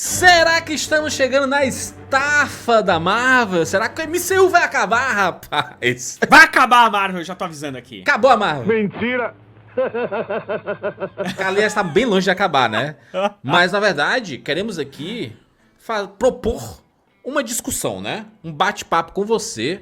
Será que estamos chegando na estafa da Marvel? Será que o MCU vai acabar, rapaz? Vai acabar a Marvel, eu já tô avisando aqui. Acabou a Marvel. Mentira! Aliás, tá bem longe de acabar, né? Mas, na verdade, queremos aqui propor uma discussão, né? Um bate-papo com você.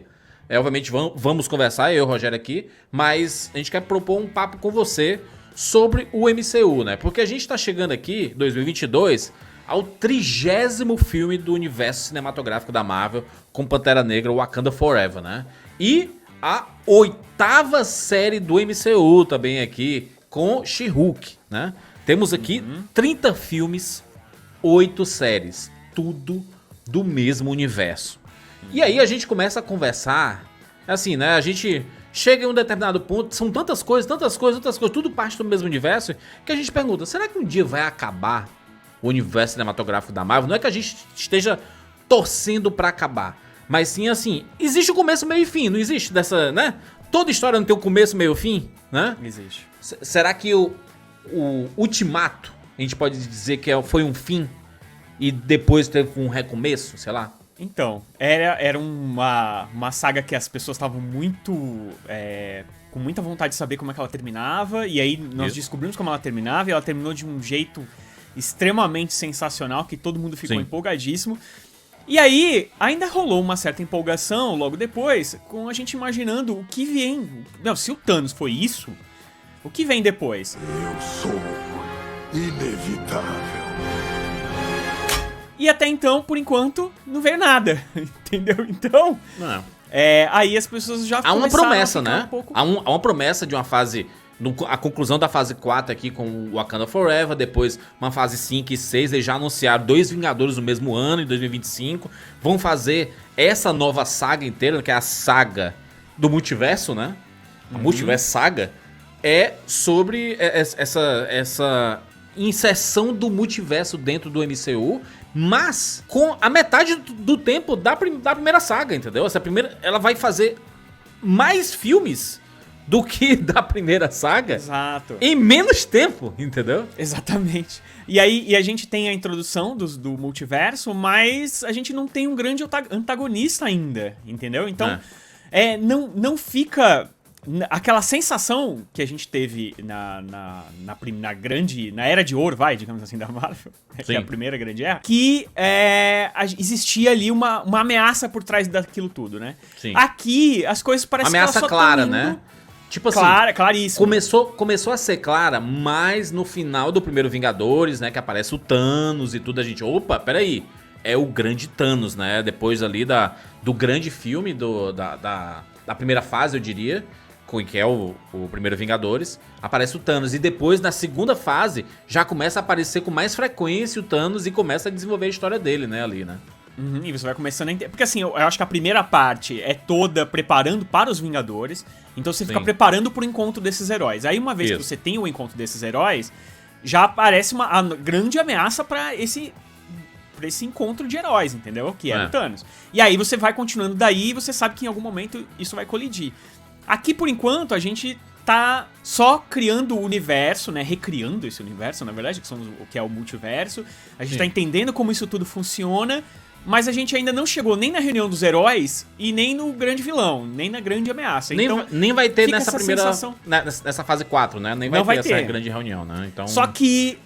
Obviamente, vamos conversar, eu e o Rogério aqui. Mas a gente quer propor um papo com você sobre o MCU, né? Porque a gente tá chegando aqui, 2022... ao 30º filme do universo cinematográfico da Marvel, com Pantera Negra, Wakanda Forever, né? E a 8ª série do MCU também aqui, com She-Hulk, né? Temos aqui 30 filmes, 8 séries, tudo do mesmo universo. E aí a gente começa a conversar, assim, né? A gente chega em um determinado ponto, são tantas coisas, tudo parte do mesmo universo, que a gente pergunta, será que um dia vai acabar o universo cinematográfico da Marvel? Não é que a gente esteja torcendo pra acabar, mas sim assim, existe o começo, meio e fim, não existe dessa, né? Toda história não tem um começo, meio e fim, né? Existe. Será que o Ultimato, a gente pode dizer que foi um fim e depois teve um recomeço, sei lá? Então, era uma saga que as pessoas estavam muito... com muita vontade de saber como é que ela terminava, e aí nós descobrimos como ela terminava, e ela terminou de um jeito extremamente sensacional, que todo mundo ficou empolgadíssimo. E aí, ainda rolou uma certa empolgação logo depois, com a gente imaginando o que vem. Não, se o Thanos foi isso, o que vem depois? Eu sou inevitável. E até então, por enquanto, não veio nada, entendeu? Então, Não. aí as pessoas já há uma promessa, né? Um pouco... Há uma promessa de uma fase... A conclusão da fase 4 aqui com o Wakanda Forever, depois uma fase 5 e 6, eles já anunciaram 2 Vingadores no mesmo ano, em 2025. Vão fazer essa nova saga inteira, que é a saga do multiverso, né? A Multiverso Saga é sobre essa inserção do multiverso dentro do MCU, mas com a metade do tempo da primeira saga, entendeu? Ela vai fazer mais filmes do que da primeira saga. Exato. Em menos tempo, entendeu? Exatamente. E aí a gente tem a introdução do multiverso, mas a gente não tem um grande antagonista ainda, entendeu? Então, não fica... Aquela sensação que a gente teve na Era de Ouro, digamos assim, da Marvel, que é a primeira grande era, que existia ali uma ameaça por trás daquilo tudo, né? Sim. Aqui, as coisas parecem que elas ameaça só clara, tão indo... né? Tipo assim, claríssimo. Começou a ser clara, mas no final do primeiro Vingadores, né, que aparece o Thanos e tudo, a gente, opa, peraí, é o grande Thanos, né, depois ali do grande filme da primeira fase, eu diria, que é o primeiro Vingadores, aparece o Thanos, e depois na segunda fase já começa a aparecer com mais frequência o Thanos e começa a desenvolver a história dele, né, ali, né. E você vai começando a entender. Porque assim, eu acho que a primeira parte é toda preparando para os Vingadores. Então você fica preparando pro encontro desses heróis. Aí uma vez que você tem o encontro desses heróis, já aparece uma grande ameaça pra esse encontro de heróis, entendeu? Que é o Thanos. E aí você vai continuando daí e você sabe que em algum momento isso vai colidir. Aqui, por enquanto, a gente tá só criando o universo, né? Recriando esse universo, na verdade, que é o multiverso. A gente tá entendendo como isso tudo funciona. Mas a gente ainda não chegou nem na reunião dos heróis e nem no grande vilão, nem na grande ameaça. Nem vai ter nessa primeira... sensação. Nessa fase 4, né? Nem vai ter essa grande reunião, né? Então... Só que,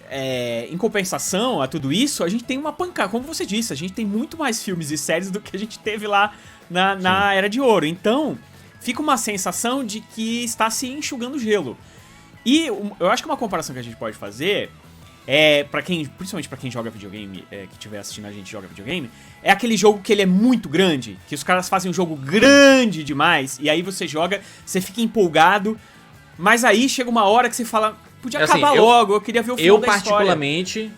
em compensação a tudo isso, a gente tem uma pancada. Como você disse, a gente tem muito mais filmes e séries do que a gente teve lá na Era de Ouro. Então, fica uma sensação de que está se enxugando gelo. E eu acho que uma comparação que a gente pode fazer... principalmente pra quem joga videogame, que estiver assistindo a gente joga videogame, é aquele jogo que ele é muito grande, que os caras fazem um jogo grande demais, e aí você joga, você fica empolgado, mas aí chega uma hora que você fala, podia acabar logo, eu queria ver o final da história.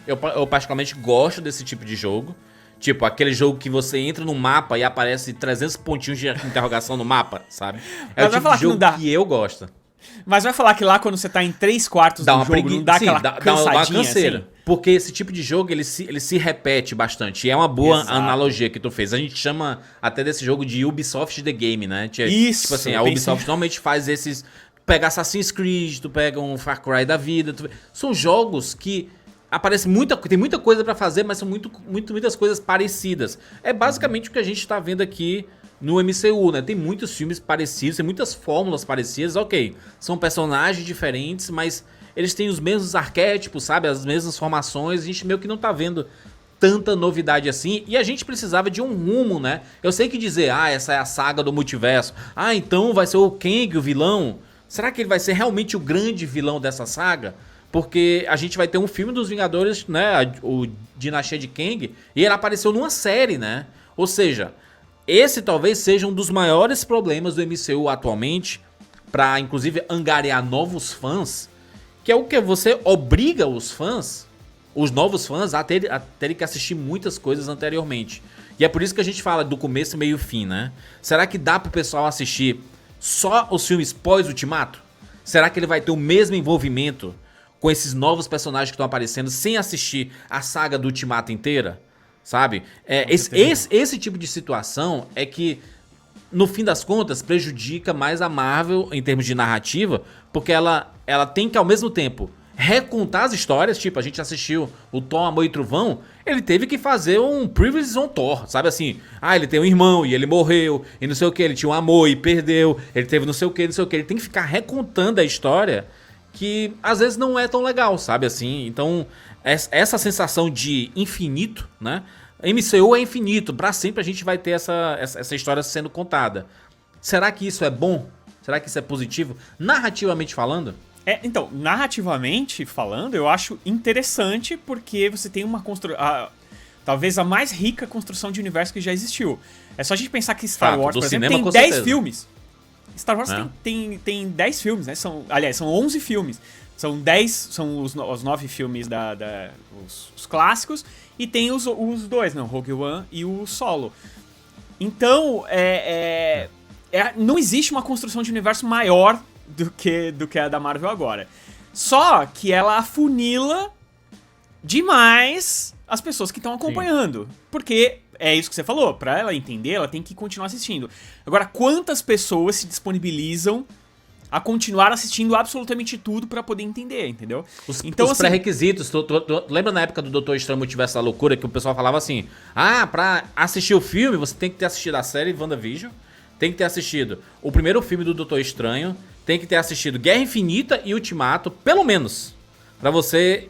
Eu particularmente gosto desse tipo de jogo, tipo aquele jogo que você entra no mapa e aparece 300 pontinhos de interrogação no mapa, sabe? É o tipo de jogo que eu gosto. Mas vai falar que lá quando você tá em 3/4 do jogo, não dá aquela cansadinha canseira. Assim? Porque esse tipo de jogo, ele se repete bastante. E é uma boa analogia que tu fez. A gente chama até desse jogo de Ubisoft The Game, né? Isso. Tipo assim, a Ubisoft normalmente faz esses... Pega Assassin's Creed, tu pega um Far Cry da vida. São jogos que tem muita coisa pra fazer, mas são muitas coisas parecidas. É basicamente o que a gente tá vendo aqui no MCU, né? Tem muitos filmes parecidos, tem muitas fórmulas parecidas, ok. São personagens diferentes, mas eles têm os mesmos arquétipos, sabe? As mesmas formações, a gente meio que não tá vendo tanta novidade assim, e a gente precisava de um rumo, né? Eu sei que dizer, essa é a saga do multiverso, então vai ser o Kang o vilão, será que ele vai ser realmente o grande vilão dessa saga? Porque a gente vai ter um filme dos Vingadores, né, o Dinastia de Kang, e ele apareceu numa série, né? Ou seja, esse talvez seja um dos maiores problemas do MCU atualmente, pra inclusive angariar novos fãs, que é o que você obriga os novos fãs a terem que assistir muitas coisas anteriormente. E é por isso que a gente fala do começo, meio e fim, né? Será que dá pro pessoal assistir só os filmes pós-Ultimato? Será que ele vai ter o mesmo envolvimento com esses novos personagens que estão aparecendo sem assistir a saga do Ultimato inteira? Sabe? Esse tipo de situação é que, no fim das contas, prejudica mais a Marvel em termos de narrativa, porque ela tem que, ao mesmo tempo, recontar as histórias. Tipo, a gente assistiu o Thor, Amor e Trovão, ele teve que fazer um Previous on Thor, sabe assim? Ele tem um irmão e ele morreu, e não sei o que, ele tinha um amor e perdeu, ele teve não sei o que, ele tem que ficar recontando a história, que às vezes não é tão legal, sabe assim? Então, essa sensação de infinito, né? MCU é infinito, pra sempre a gente vai ter essa história sendo contada. Será que isso é bom? Será que isso é positivo? Narrativamente falando? Então, narrativamente falando, eu acho interessante porque você tem uma construção... Talvez a mais rica construção de universo que já existiu. É só a gente pensar que Star Wars, por exemplo, tem 10 filmes. Star Wars tem 10 filmes, né? Aliás, são 11 filmes. São 10, são os 9 filmes os clássicos, e tem os dois, né? O Rogue One e o Solo. Então, não existe uma construção de universo maior do que a da Marvel agora. Só que ela afunila demais as pessoas que estão acompanhando. Sim. Porque é isso que você falou, pra ela entender, ela tem que continuar assistindo. Agora, quantas pessoas se disponibilizam a continuar assistindo absolutamente tudo pra poder entender, entendeu? Os pré-requisitos, tu lembra na época do Doutor Estranho Multiverso da Loucura, que o pessoal falava assim, pra assistir o filme, você tem que ter assistido a série WandaVision, tem que ter assistido o primeiro filme do Doutor Estranho, tem que ter assistido Guerra Infinita e Ultimato, pelo menos, pra você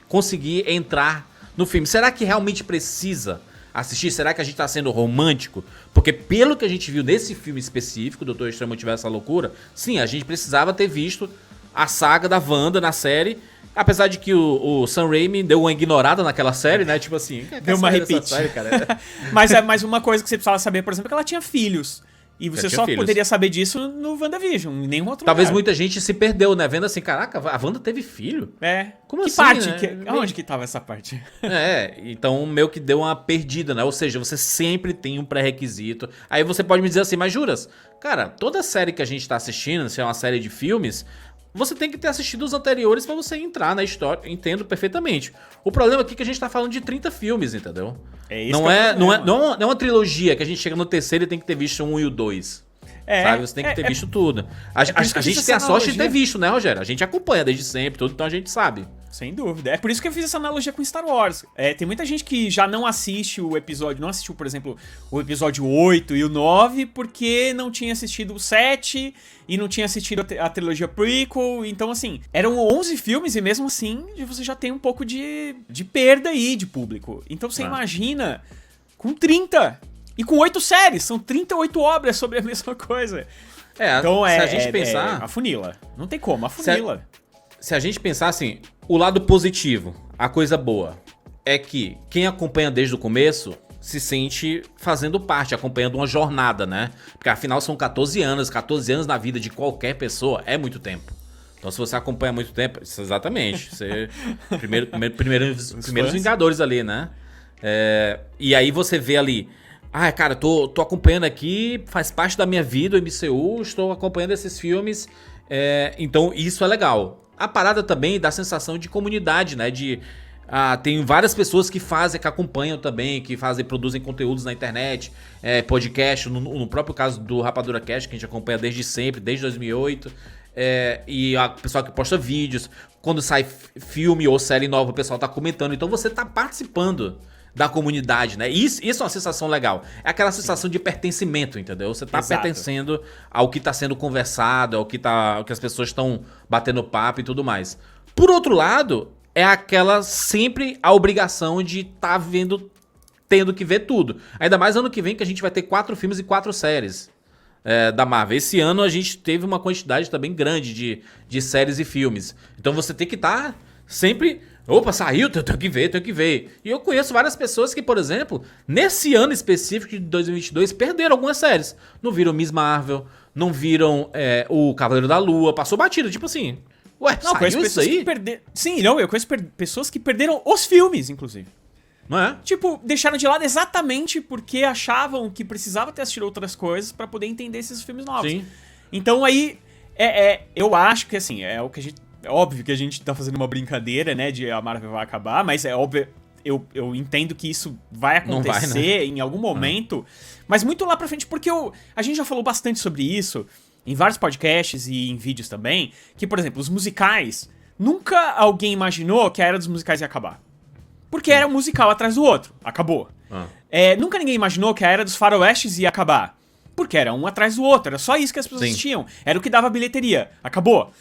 conseguir entrar no filme. Será que realmente precisa assistir? Será que a gente tá sendo romântico? Porque pelo que a gente viu nesse filme específico, Doutor Estranho Multiverso da Loucura, sim, a gente precisava ter visto a saga da Wanda na série, apesar de que o Sam Raimi deu uma ignorada naquela série, né? Tipo assim, deu uma repeat. Série, cara? Mas uma coisa que você precisava saber, por exemplo, é que ela tinha filhos. E você só poderia saber disso no WandaVision, em nenhum outro Talvez lugar. muita gente se perdeu, né? Vendo assim, caraca, a Wanda teve filho? Como que assim, parte? Né? Onde que tava essa parte? Então meio que deu uma perdida, né? Ou seja, você sempre tem um pré-requisito. Aí você pode me dizer assim, mas juras? Cara, toda série que a gente tá assistindo, se é uma série de filmes, você tem que ter assistido os anteriores pra você entrar na história. Entendo perfeitamente. O problema aqui é que a gente tá falando de 30 filmes, entendeu? Não é uma trilogia que a gente chega no terceiro e tem que ter visto o 1 e o 2. Sabe? Você tem que ter visto tudo. A gente tem a sorte de ter visto, né, Rogério? A gente acompanha desde sempre, tudo, então a gente sabe. Sem dúvida. É por isso que eu fiz essa analogia com Star Wars. Tem muita gente que já não assiste o episódio, não assistiu, por exemplo, o episódio 8 e o 9, porque não tinha assistido o 7 e não tinha assistido a trilogia prequel. Então, assim, eram 11 filmes e mesmo assim você já tem um pouco de perda aí de público. Então você imagina com 30 e com 8 séries, são 38 obras sobre a mesma coisa. Então se a gente pensar... afunila. Não tem como, afunila. Se a gente pensar assim, o lado positivo, a coisa boa, é que quem acompanha desde o começo se sente fazendo parte, acompanhando uma jornada, né? Porque afinal são 14 anos na vida de qualquer pessoa é muito tempo. Então se você acompanha muito tempo, exatamente, você primeiros Vingadores ali, né? E aí você vê ali, cara, tô acompanhando aqui, faz parte da minha vida o MCU, estou acompanhando esses filmes, então isso é legal. A parada também dá sensação de comunidade, né? Tem várias pessoas que acompanham também, que produzem conteúdos na internet, podcast, no próprio caso do Rapadura Cast, que a gente acompanha desde sempre, desde 2008. E a pessoa que posta vídeos. quando sai filme ou série nova, o pessoal tá comentando. Então você tá participando da comunidade, né? Isso é uma sensação legal. É aquela sensação de pertencimento, entendeu? Você tá pertencendo ao que tá sendo conversado, ao que as pessoas estão batendo papo e tudo mais. Por outro lado, é aquela sempre a obrigação de tá tendo que ver tudo. Ainda mais ano que vem que a gente vai ter 4 filmes e 4 séries da Marvel. Esse ano a gente teve uma quantidade também grande de séries e filmes. Então você tem que estar sempre... Opa, saiu, tenho que ver. E eu conheço várias pessoas que, por exemplo, nesse ano específico de 2022, perderam algumas séries. Não viram Miss Marvel, não viram o Cavaleiro da Lua, passou batido, tipo assim... Ué, não, saiu isso aí? Sim, não, eu conheço pessoas que perderam os filmes, inclusive. Não é? Tipo, deixaram de lado exatamente porque achavam que precisava ter assistido outras coisas pra poder entender esses filmes novos. Sim. Então aí, eu acho que assim, é óbvio que a gente tá fazendo uma brincadeira, né, de a Marvel vai acabar, mas é óbvio, eu entendo que isso vai acontecer não vai, né? em algum momento, mas muito lá pra frente, porque a gente já falou bastante sobre isso em vários podcasts e em vídeos também, que, por exemplo, os musicais, nunca alguém imaginou que a era dos musicais ia acabar. Porque era um musical atrás do outro. Acabou. Nunca ninguém imaginou que a era dos faroestes ia acabar. Porque era um atrás do outro. Era só isso que as pessoas assistiam. Era o que dava bilheteria. Acabou.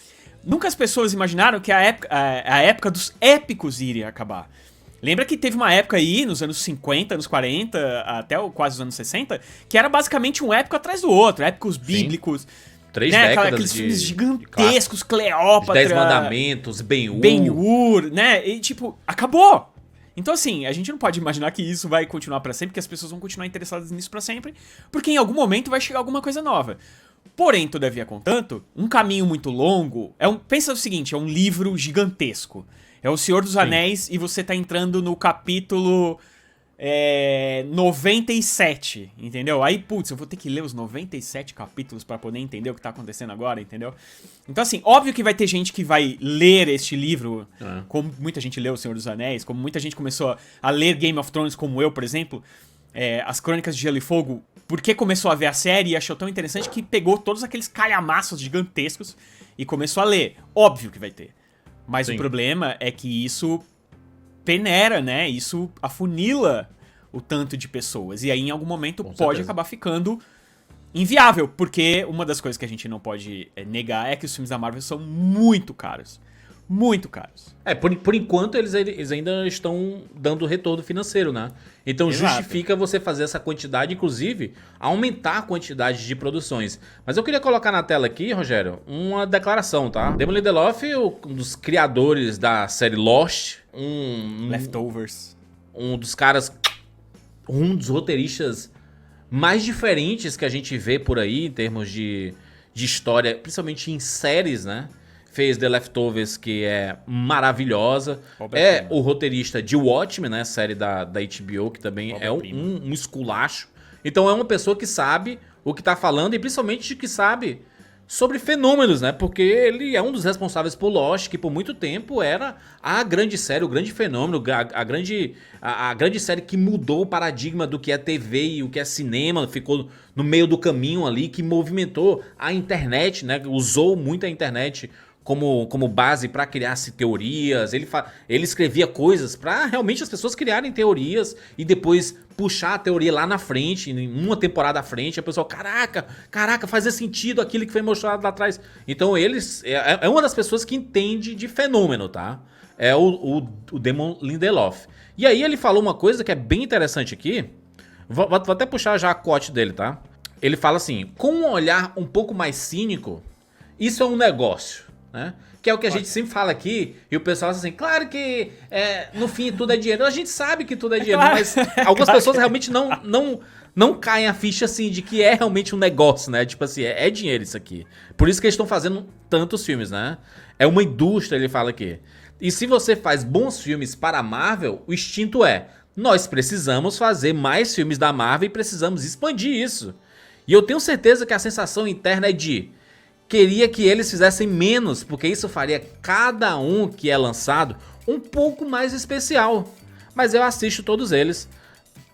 Nunca as pessoas imaginaram que a época dos épicos iria acabar. Lembra que teve uma época aí, nos anos 50, anos 40, até quase os anos 60, que era basicamente um épico atrás do outro. Épicos bíblicos. 3 décadas aqueles filmes gigantescos, Cleópatra... 10 Mandamentos, Ben-Hur... Ben-Hur, né? E tipo, acabou! Então, assim, a gente não pode imaginar que isso vai continuar pra sempre, que as pessoas vão continuar interessadas nisso pra sempre, porque em algum momento vai chegar alguma coisa nova. Porém, todavia, contanto, um caminho muito longo... pensa o seguinte, é um livro gigantesco. É o Senhor dos Anéis e você tá entrando no capítulo 97, entendeu? Aí, putz, eu vou ter que ler os 97 capítulos pra poder entender o que tá acontecendo agora, entendeu? Então, assim, óbvio que vai ter gente que vai ler este livro, como muita gente leu O Senhor dos Anéis, como muita gente começou a ler Game of Thrones, como eu, por exemplo, as Crônicas de Gelo e Fogo, porque começou a ver a série e achou tão interessante que pegou todos aqueles calhamaços gigantescos e começou a ler. Óbvio que vai ter. Mas o problema é que isso peneira, né? Isso afunila o tanto de pessoas. E aí, em algum momento, pode acabar ficando inviável. Porque uma das coisas que a gente não pode negar é que os filmes da Marvel são muito caros. Muito caros. Por enquanto eles ainda estão dando retorno financeiro, né? Então justifica você fazer essa quantidade, inclusive aumentar a quantidade de produções. Mas eu queria colocar na tela aqui, Rogério, uma declaração, tá? Damon Lindelof, um dos criadores da série Lost, Leftovers. Um dos caras, um dos roteiristas mais diferentes que a gente vê por aí em termos de história, principalmente em séries, né? Fez The Leftovers, que é maravilhosa. É o roteirista de Watchmen, né? Série da HBO, que também é um esculacho. Então é uma pessoa que sabe o que tá falando e principalmente que sabe sobre fenômenos, né? Porque ele é um dos responsáveis por Lost, que por muito tempo era a grande série, o grande fenômeno, a grande série que mudou o paradigma do que é TV e o que é cinema, ficou no meio do caminho ali, que movimentou a internet, né? Usou muito a internet como base para criar teorias. Ele escrevia coisas para realmente as pessoas criarem teorias e depois puxar a teoria lá na frente, em uma temporada à frente, a pessoa, caraca, faz sentido aquilo que foi mostrado lá atrás. Então eles é uma das pessoas que entende de fenômeno, tá? É o Damon Lindelof. E aí ele falou uma coisa que é bem interessante aqui. Vou até puxar já a quote dele, tá? Ele fala assim: com um olhar um pouco mais cínico, isso é um negócio. Né? Que é o que a gente sempre fala aqui. E o pessoal diz assim, claro que no fim tudo é dinheiro. A gente sabe que tudo é dinheiro, claro. Mas algumas pessoas realmente não caem a ficha assim de que é realmente um negócio, né? Tipo assim, é dinheiro isso aqui. Por isso que eles estão fazendo tantos filmes, né? É uma indústria, ele fala aqui. E se você faz bons filmes para a Marvel, o instinto nós precisamos fazer mais filmes da Marvel e precisamos expandir isso. E eu tenho certeza que a sensação interna é de queria que eles fizessem menos, porque isso faria cada um que é lançado um pouco mais especial. Mas eu assisto todos eles.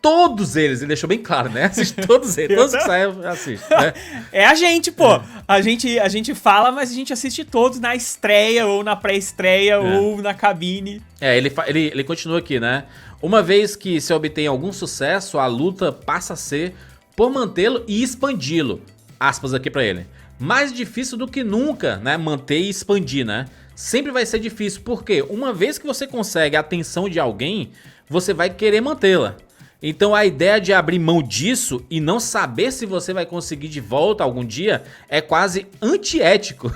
todos eles, ele deixou bem claro, né? Assiste todos eles, todos que saem, eu assisto, né? É a gente, pô. A gente fala, mas a gente assiste todos na estreia, ou na pré-estreia, ou na cabine. Ele continua aqui, né? Uma vez que se obtém algum sucesso, a luta passa a ser por mantê-lo e expandi-lo. Aspas aqui pra ele. Mais difícil do que nunca, né? Manter e expandir, né? Sempre vai ser difícil, porque uma vez que você consegue a atenção de alguém, você vai querer mantê-la. Então a ideia de abrir mão disso e não saber se você vai conseguir de volta algum dia é quase antiético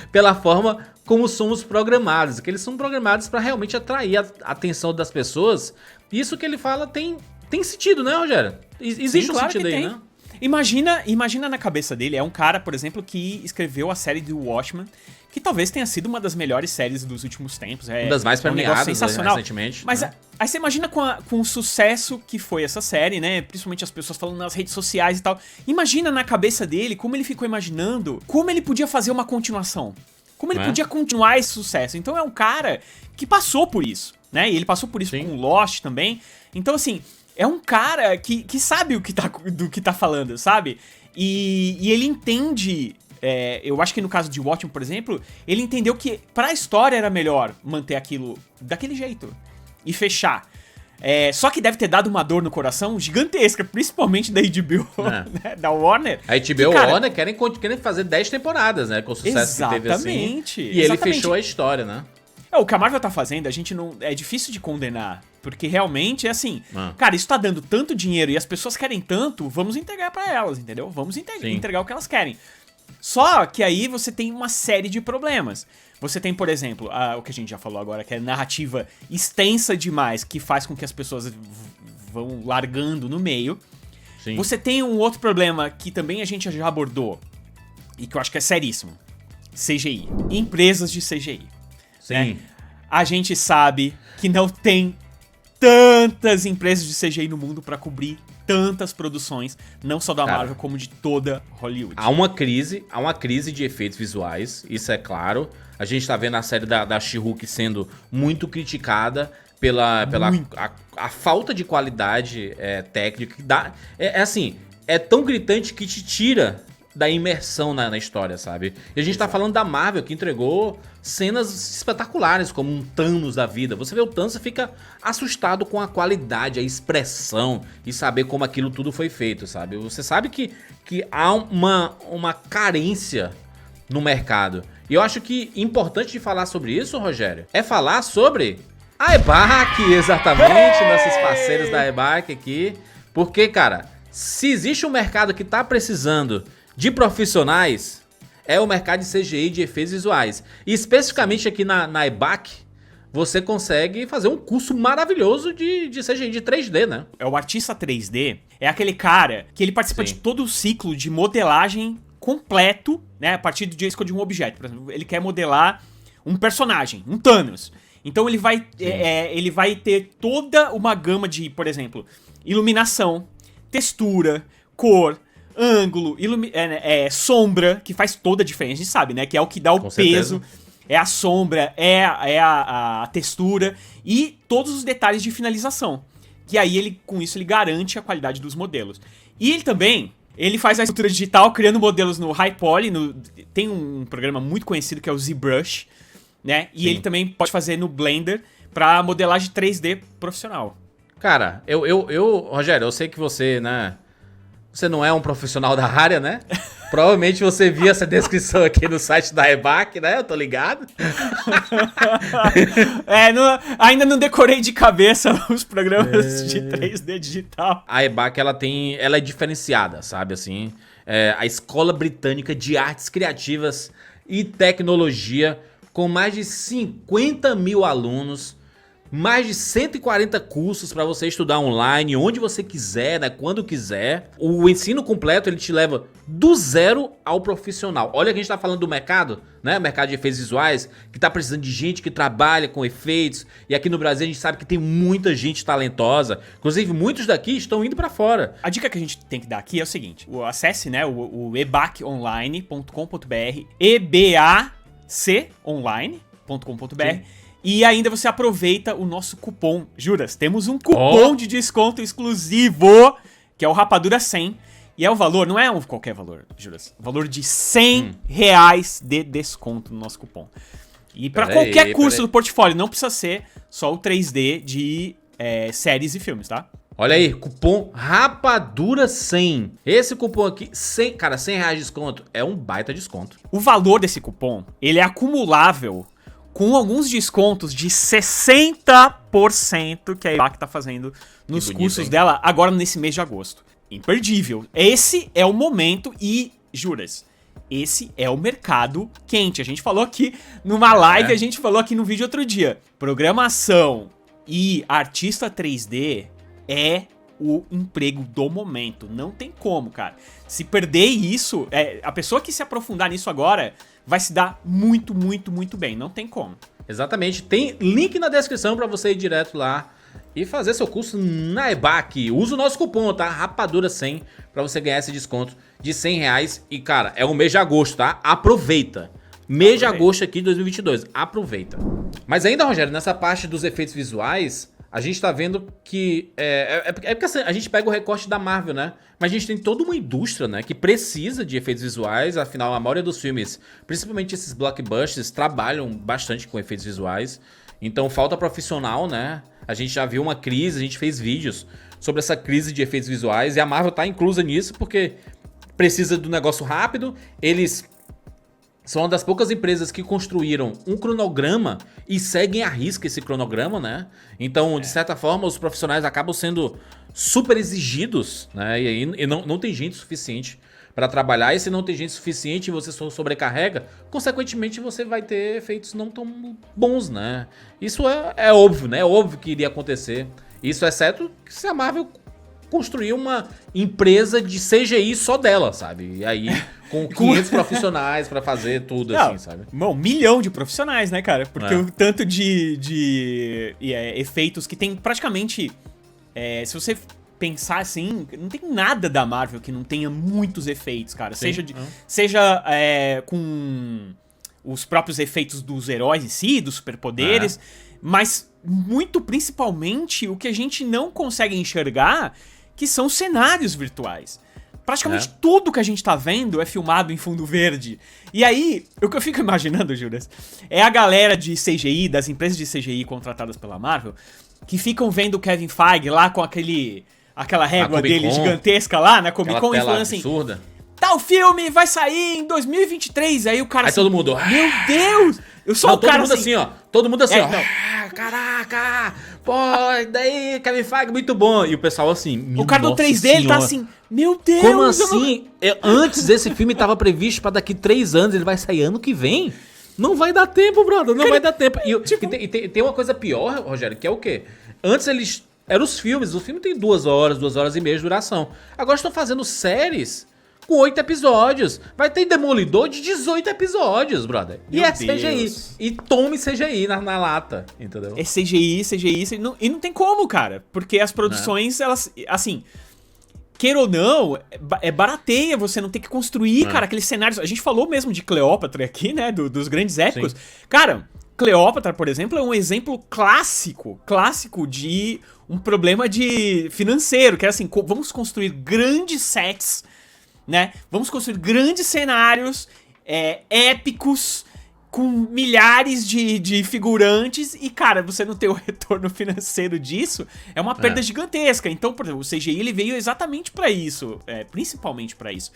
pela forma como somos programados. Que eles são programados para realmente atrair a atenção das pessoas. Isso que ele fala tem sentido, né, Rogério? Existe um sentido aí, né? Imagina na cabeça dele, é um cara, por exemplo, que escreveu a série do Watchmen, que talvez tenha sido uma das melhores séries dos últimos tempos. Uma das mais premiadas recentemente. Mas né? aí você imagina com o sucesso que foi essa série, né? Principalmente as pessoas falando nas redes sociais e tal. Imagina na cabeça dele como ele ficou imaginando como ele podia fazer uma continuação. Como ele podia continuar esse sucesso. Então é um cara que passou por isso, né? E ele passou por isso com Lost também. Então, assim, é um cara que sabe do que tá falando, sabe? E ele entende... eu acho que no caso de Watchmen, por exemplo, ele entendeu que pra história era melhor manter aquilo daquele jeito e fechar. Só que deve ter dado uma dor no coração gigantesca, principalmente da HBO, né, da Warner. A HBO e a Warner querem fazer 10 temporadas, né? Com o sucesso que teve assim. E ele fechou a história, né? O que a Marvel tá fazendo, a gente não... É difícil de condenar, porque realmente é assim... Cara, isso tá dando tanto dinheiro e as pessoas querem tanto, vamos entregar pra elas, entendeu? Vamos entregar o que elas querem. Só que aí você tem uma série de problemas. Você tem, por exemplo, o que a gente já falou agora, que é narrativa extensa demais, que faz com que as pessoas vão largando no meio. Sim. Você tem um outro problema que também a gente já abordou, e que eu acho que é seríssimo. CGI. Empresas de CGI. Sim. Né? A gente sabe que não tem tantas empresas de CGI no mundo pra cobrir tantas produções, não só da Marvel, como de toda Hollywood. Há uma crise de efeitos visuais, isso é claro. A gente tá vendo a série da She-Hulk sendo muito criticada pela a falta de qualidade técnica. Que dá, assim, é tão gritante que te tira da imersão na história, sabe? E a gente tá falando da Marvel, que entregou cenas espetaculares, como um Thanos da vida. Você vê o Thanos e fica assustado com a qualidade, a expressão e saber como aquilo tudo foi feito, sabe? Você sabe que há uma carência no mercado. E eu acho que importante de falar sobre isso, Rogério, é falar sobre a EBAC, exatamente, nossos parceiros da EBAC aqui. Porque, cara, se existe um mercado que tá precisando de profissionais, é o mercado de CGI, de efeitos visuais. E especificamente aqui na EBAC, você consegue fazer um curso maravilhoso de CGI, de 3D, né? O artista 3D é aquele cara que ele participa de todo o ciclo de modelagem completo, né? A partir do dia escolher um objeto. Por exemplo, ele quer modelar um personagem, um Thanos. Então ele vai ter toda uma gama de, por exemplo, iluminação, textura, cor, ângulo, sombra, que faz toda a diferença, a gente sabe, né? Que é o que dá o peso, é a sombra, é a textura e todos os detalhes de finalização. Que aí com isso ele garante a qualidade dos modelos. E ele também, ele faz a estrutura digital criando modelos no High Poly, tem um programa muito conhecido que é o ZBrush, né? E ele também pode fazer no Blender pra modelagem 3D profissional. Cara, Rogério, eu sei que você, né? Você não é um profissional da área, né? Provavelmente você viu essa descrição aqui no site da EBAC, né? Eu tô ligado. Ainda não decorei de cabeça os programas de 3D digital. A EBAC, ela é diferenciada, sabe? Assim, a Escola Britânica de Artes Criativas e Tecnologia, com mais de 50 mil alunos, mais de 140 cursos para você estudar online, onde você quiser, né, quando quiser. O ensino completo, ele te leva do zero ao profissional. Olha que a gente tá falando do mercado, né, mercado de efeitos visuais, que tá precisando de gente que trabalha com efeitos. E aqui no Brasil a gente sabe que tem muita gente talentosa. Inclusive, muitos daqui estão indo para fora. A dica que a gente tem que dar aqui é o seguinte. Acesse, né, o ebaconline.com.br, ebaconline.com.br. E ainda você aproveita o nosso cupom. Juras, temos um cupom de desconto exclusivo, que é o Rapadura 100. E é o valor, não é qualquer valor, Juras. O valor de R$100 de desconto no nosso cupom. E pra qualquer curso do portfólio, não precisa ser só o 3D de séries e filmes, tá? Olha aí, cupom Rapadura 100. Esse cupom aqui, cara, R$100 de desconto, é um baita desconto. O valor desse cupom, ele é acumulável com alguns descontos de 60% que a EBAC tá fazendo nos cursos dela agora nesse mês de agosto. Imperdível. Esse é o momento e, juras, esse é o mercado quente. A gente falou aqui numa live, a gente falou aqui no vídeo outro dia. Programação e artista 3D é o emprego do momento. Não tem como, cara. Se perder isso, a pessoa que se aprofundar nisso agora vai se dar muito, muito, muito bem. Não tem como. Exatamente. Tem link na descrição pra você ir direto lá e fazer seu curso na EBAC. Usa o nosso cupom, tá? Rapadura 100 pra você ganhar esse desconto de R$100. E, cara, é o mês de agosto, tá? Aproveita. Mês de agosto aqui de 2022. Aproveita. Mas ainda, Rogério, nessa parte dos efeitos visuais, a gente tá vendo que... porque assim, a gente pega o recorte da Marvel, né? Mas a gente tem toda uma indústria, né? Que precisa de efeitos visuais. Afinal, a maioria dos filmes, principalmente esses blockbusters, trabalham bastante com efeitos visuais. Então, falta profissional, né? A gente já viu uma crise, a gente fez vídeos sobre essa crise de efeitos visuais. E a Marvel tá inclusa nisso porque precisa do negócio rápido. Eles são uma das poucas empresas que construíram um cronograma e seguem à risca esse cronograma, né? Então, de certa forma, os profissionais acabam sendo super exigidos, né? E aí não tem gente suficiente para trabalhar. E se não tem gente suficiente e você sobrecarrega, consequentemente você vai ter efeitos não tão bons, né? Isso é óbvio, né? É óbvio que iria acontecer. Isso exceto se a Marvel construir uma empresa de CGI só dela, sabe? E aí, com 500 profissionais pra fazer tudo, assim, sabe? 1 milhão de profissionais, né, cara? Porque o tanto de efeitos que tem praticamente... se você pensar assim, não tem nada da Marvel que não tenha muitos efeitos, cara. Sim. Seja com os próprios efeitos dos heróis em si, dos superpoderes, mas muito principalmente o que a gente não consegue enxergar, que são cenários virtuais. Praticamente tudo que a gente tá vendo é filmado em fundo verde. E aí, o que eu fico imaginando, Juras, é a galera de CGI, das empresas de CGI contratadas pela Marvel, que ficam vendo o Kevin Feige lá com aquela régua dele gigantesca lá na Comic Con e falando assim... absurda. Tal filme vai sair em 2023. Aí o cara todo mundo... Meu Deus! Eu sou o cara todo mundo assim, ó. Todo mundo assim, ó. Não. Caraca! Pô, daí, Kevin Feige, muito bom. E o pessoal assim... O cara do 3D, ele tá assim... Meu Deus! Como assim? Antes esse filme tava previsto pra daqui 3 anos, ele vai sair ano que vem? Não vai dar tempo, brother. Não vai dar tempo. E tem uma coisa pior, Rogério, que é o quê? Antes eles... Eram os filmes. O filme tem 2 horas, 2 horas e meia de duração. Agora estão fazendo séries com 8 episódios. Vai ter Demolidor de 18 episódios, brother. E é CGI. E tome CGI na lata, entendeu? É CGI. E não tem como, cara. Porque as produções, elas... Assim... Queira ou não, barateia você não ter que construir, cara, aqueles cenários... A gente falou mesmo de Cleópatra aqui, né? Dos grandes épicos. Sim. Cara, Cleópatra, por exemplo, é um exemplo clássico de um problema financeiro, que é assim, vamos construir grandes sets, né? Vamos construir grandes cenários épicos, com milhares de figurantes e, cara, você não ter o retorno financeiro disso é uma perda gigantesca. Então, por exemplo, o CGI ele veio exatamente pra isso, principalmente pra isso,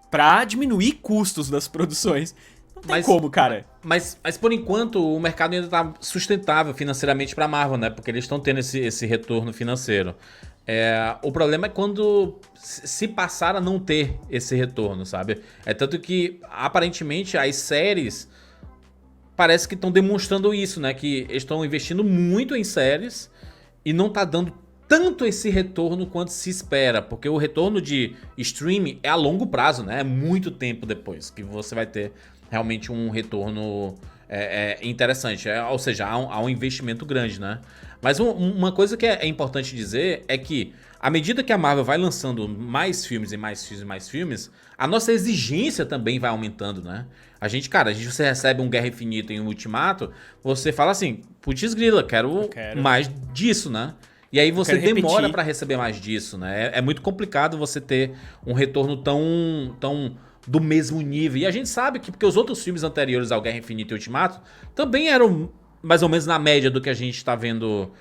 pra diminuir custos das produções. Não tem como, cara. Mas por enquanto o mercado ainda tá sustentável financeiramente pra Marvel, né? Porque eles estão tendo esse retorno financeiro. O problema é quando se passar a não ter esse retorno, sabe? Tanto que, aparentemente, as séries... Parece que estão demonstrando isso, né? Que estão investindo muito em séries e não tá dando tanto esse retorno quanto se espera. Porque o retorno de streaming é a longo prazo, né? É muito tempo depois que você vai ter realmente um retorno interessante. Ou seja, há um investimento grande, né? Mas uma coisa que é importante dizer é que, à medida que a Marvel vai lançando mais filmes e mais filmes e mais filmes, a nossa exigência também vai aumentando, né? Você recebe um Guerra Infinita e um Ultimato, você fala assim, putz grila, quero mais disso, né? E aí você demora pra receber mais disso, né? É muito complicado você ter um retorno tão do mesmo nível. E a gente sabe que porque os outros filmes anteriores ao Guerra Infinita e Ultimato também eram mais ou menos na média do que a gente tá vendo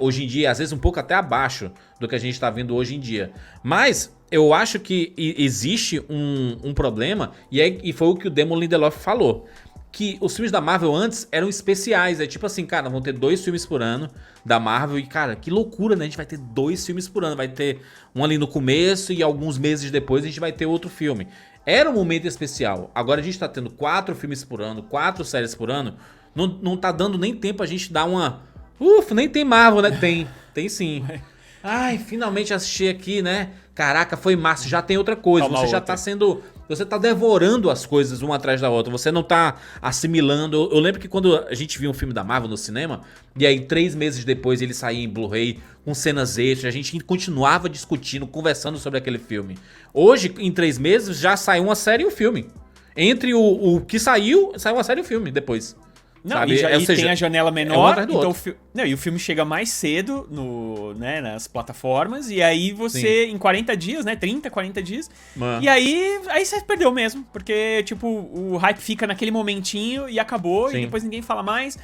hoje em dia, às vezes um pouco até abaixo do que a gente tá vendo hoje em dia. Mas eu acho que existe um problema, e foi o que o Damon Lindelof falou, que os filmes da Marvel antes eram especiais. É tipo assim, cara, vão ter 2 filmes por ano da Marvel. E, cara, que loucura, né? A gente vai ter 2 filmes por ano. Vai ter um ali no começo e alguns meses depois a gente vai ter outro filme. Era um momento especial. Agora a gente tá tendo 4 filmes por ano, 4 séries por ano. Não tá dando nem tempo a gente dar uma... nem tem Marvel, né? Tem sim. Ai, finalmente assisti aqui, né? Caraca, foi massa. Já tem outra coisa. Você já tá sendo... Você tá devorando as coisas uma atrás da outra. Você não tá assimilando. Eu lembro que quando a gente via um filme da Marvel no cinema, e aí 3 meses depois ele saía em Blu-ray com cenas extras, a gente continuava discutindo, conversando sobre aquele filme. Hoje, em 3 meses, já saiu uma série e um filme. Entre o que saiu uma série e um filme depois. Não, sabe? E tem a janela menor, então e o filme chega mais cedo nas plataformas, e aí você, em 40 dias, né, 30, 40 dias, e aí você perdeu mesmo, porque, tipo, o hype fica naquele momentinho e acabou, e depois ninguém fala mais.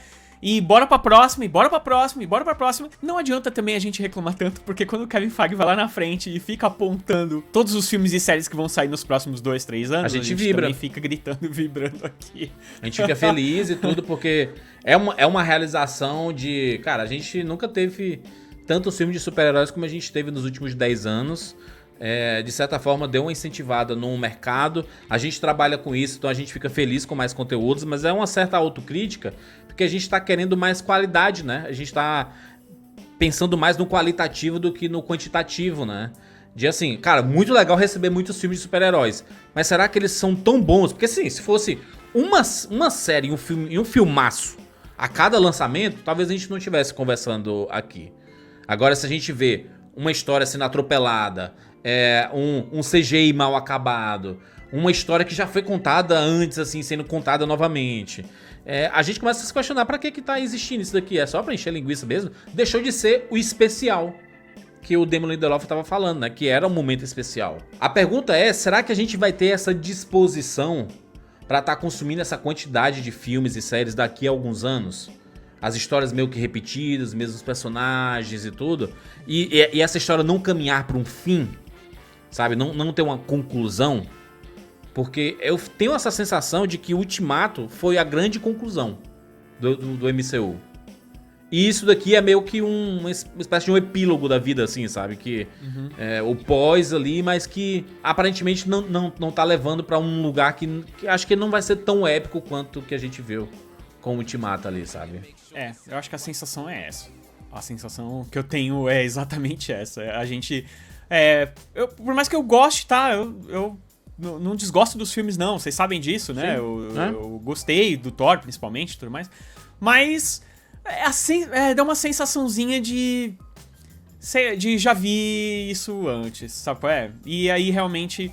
E bora pra próxima, e bora pra próxima, e bora pra próxima. Não adianta também a gente reclamar tanto, porque quando o Kevin Feige vai lá na frente e fica apontando todos os filmes e séries que vão sair nos próximos 2, 3 anos, a gente vibra. Também fica gritando e vibrando aqui. A gente fica feliz e tudo, porque é uma realização de... Cara, a gente nunca teve tantos filmes de super-heróis como a gente teve nos últimos 10 anos. De certa forma, deu uma incentivada no mercado. A gente trabalha com isso, então a gente fica feliz com mais conteúdos, mas é uma certa autocrítica, porque a gente tá querendo mais qualidade, né? A gente tá pensando mais no qualitativo do que no quantitativo, né? De assim, cara, muito legal receber muitos filmes de super-heróis, mas será que eles são tão bons? Porque assim, se fosse uma série e um filmaço a cada lançamento, talvez a gente não estivesse conversando aqui. Agora, se a gente vê uma história sendo atropelada, um CGI mal acabado, uma história que já foi contada antes, assim, sendo contada novamente, a gente começa a se questionar pra que tá existindo isso daqui. É só pra encher linguiça mesmo? Deixou de ser o especial que o Damon Lindelof tava falando, né? Que era um momento especial. A pergunta é, será que a gente vai ter essa disposição pra estar consumindo essa quantidade de filmes e séries daqui a alguns anos? As histórias meio que repetidas, mesmos personagens e tudo, e essa história não caminhar pra um fim, sabe? Não ter uma conclusão. Porque eu tenho essa sensação de que o Ultimato foi a grande conclusão do MCU. E isso daqui é meio que uma espécie de um epílogo da vida, assim, sabe? Que o pós ali, mas que aparentemente não tá levando pra um lugar que acho que não vai ser tão épico quanto que a gente viu com o Ultimato ali, sabe? Eu acho que a sensação é essa. A sensação que eu tenho é exatamente essa. A gente... por mais que eu goste, tá? Eu não desgosto dos filmes, não. Vocês sabem disso, né? Eu gostei do Thor, principalmente, e tudo mais. Mas dá uma sensaçãozinha de já vi isso antes, sabe? E aí, realmente,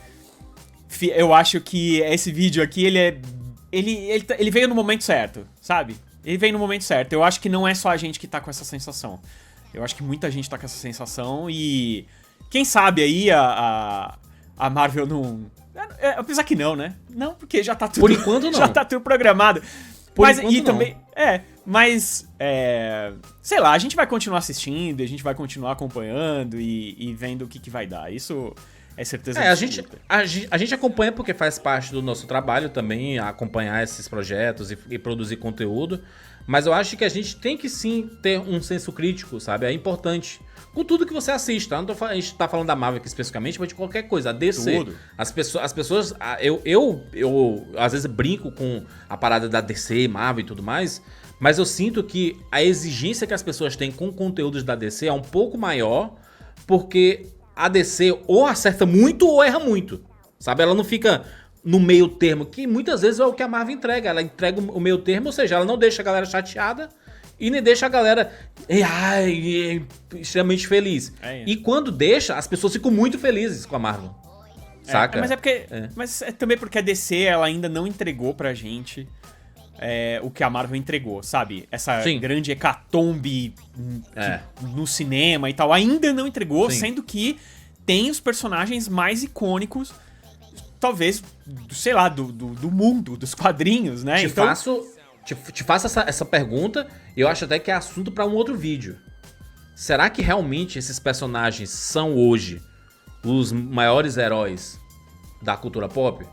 eu acho que esse vídeo aqui, ele veio no momento certo, sabe? Ele veio no momento certo. Eu acho que não é só a gente que tá com essa sensação. Eu acho que muita gente tá com essa sensação e... Quem sabe aí a Marvel não... Apesar que não, né? Não, porque já tá tudo... Por enquanto não. Já tá tudo programado. Por enquanto não. Também... sei lá, a gente vai continuar assistindo, a gente vai continuar acompanhando e vendo o que vai dar. Isso é certeza absoluta. A gente acompanha porque faz parte do nosso trabalho também, acompanhar esses projetos e produzir conteúdo. Mas eu acho que a gente tem que sim ter um senso crítico, sabe? É importante. Com tudo que você assiste, tá? A gente tá falando da Marvel aqui especificamente, mas de qualquer coisa. A DC. Tudo. As pessoas eu às vezes brinco com a parada da DC, Marvel e tudo mais, mas eu sinto que a exigência que as pessoas têm com conteúdos da DC é um pouco maior, porque a DC ou acerta muito ou erra muito, sabe? Ela não fica no meio termo, que muitas vezes é o que a Marvel entrega. Ela entrega o meio termo, ou seja, ela não deixa a galera chateada e nem deixa a galera extremamente feliz. E quando deixa, as pessoas ficam muito felizes com a Marvel. Saca? Mas é porque. Mas é também porque a DC ela ainda não entregou pra gente o que a Marvel entregou, sabe? Essa grande hecatombe no cinema e tal. Ainda não entregou, sendo que tem os personagens mais icônicos, talvez, sei lá, do mundo, dos quadrinhos, né? Te faço essa pergunta, e eu acho até que é assunto pra um outro vídeo. Será que realmente esses personagens são hoje os maiores heróis da cultura pop?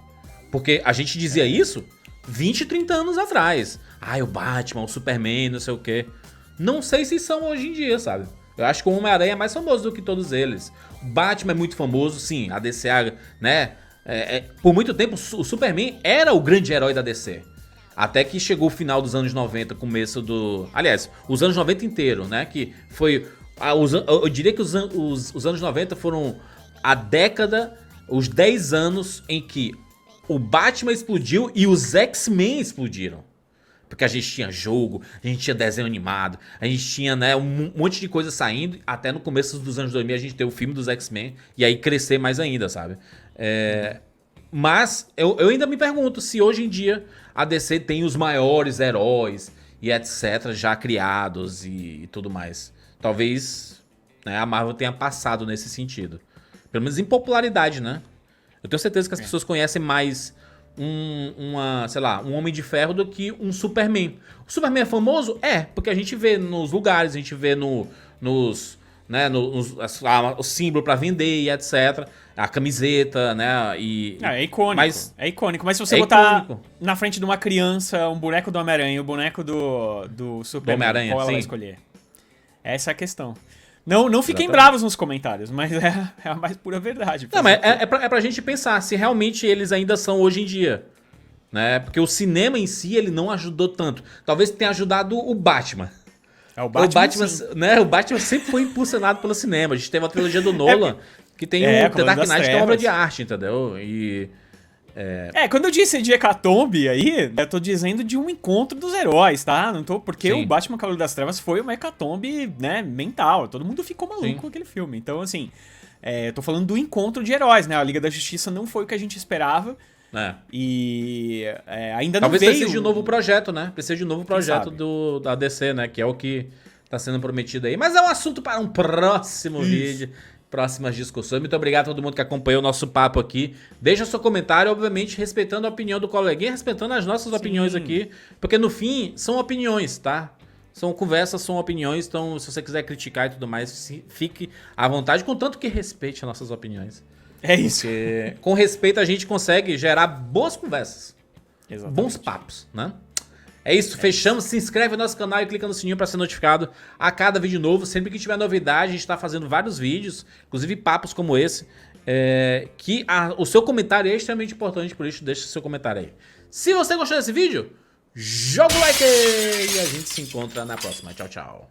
Porque a gente dizia isso 20, 30 anos atrás. O Batman, o Superman, não sei o quê. Não sei se são hoje em dia, sabe? Eu acho que o Homem-Aranha é mais famoso do que todos eles. O Batman é muito famoso, sim. A DC, né? Por muito tempo, o Superman era o grande herói da DC. Até que chegou o final dos anos 90, começo do... Aliás, os anos 90 inteiro, né? Que foi... Eu diria que os anos 90 foram a década, os 10 anos em que o Batman explodiu e os X-Men explodiram. Porque a gente tinha jogo, a gente tinha desenho animado, a gente tinha, né, um monte de coisa saindo. Até no começo dos anos 2000 a gente teve o filme dos X-Men e aí crescer mais ainda, sabe? Mas eu ainda me pergunto se hoje em dia a DC tem os maiores heróis e etc. já criados e tudo mais. Talvez, né, a Marvel tenha passado nesse sentido. Pelo menos em popularidade, né? Eu tenho certeza que as pessoas conhecem mais um Homem de Ferro do que um Superman. O Superman é famoso? Porque a gente vê nos lugares, a gente vê o símbolo pra vender e etc. A camiseta, né? É icônico. É icônico. Mas se você botar na frente de uma criança um boneco do Homem-Aranha e o boneco do Superman, qual ela vai escolher? Essa é a questão. Não fiquem bravos nos comentários, mas é a mais pura verdade. Não, mas é pra gente pensar se realmente eles ainda são hoje em dia. Né? Porque o cinema em si, ele não ajudou tanto. Talvez tenha ajudado o Batman. O Batman, né? O Batman sempre foi impulsionado pelo cinema. A gente teve a trilogia do Nolan, que tem o The Dark Knight, que é uma obra de arte, entendeu? Quando eu disse de hecatombe aí, eu tô dizendo de um encontro dos heróis, tá? Não tô... Porque o Batman Cavaleiro das Trevas foi uma hecatombe, né, mental. Todo mundo ficou maluco com aquele filme. Então, assim, eu tô falando do encontro de heróis, né? A Liga da Justiça não foi o que a gente esperava. E ainda não veio... Talvez precise de um novo projeto, né? Precisa de um novo projeto da DC, né? Que é o que tá sendo prometido aí. Mas é um assunto para um próximo vídeo. Próximas discussões. Muito obrigado a todo mundo que acompanhou o nosso papo aqui. Deixa seu comentário, obviamente, respeitando a opinião do coleguinha, respeitando as nossas opiniões aqui. Porque no fim, são opiniões, tá? São conversas, são opiniões. Então, se você quiser criticar e tudo mais, fique à vontade, contanto que respeite as nossas opiniões. É isso. Porque com respeito a gente consegue gerar boas conversas. Exatamente. Bons papos, né? É isso, fechamos. Se inscreve no nosso canal e clica no sininho para ser notificado a cada vídeo novo. Sempre que tiver novidade, a gente está fazendo vários vídeos, inclusive papos como esse. O seu comentário é extremamente importante, por isso deixa seu comentário aí. Se você gostou desse vídeo, joga o like e a gente se encontra na próxima. Tchau, tchau.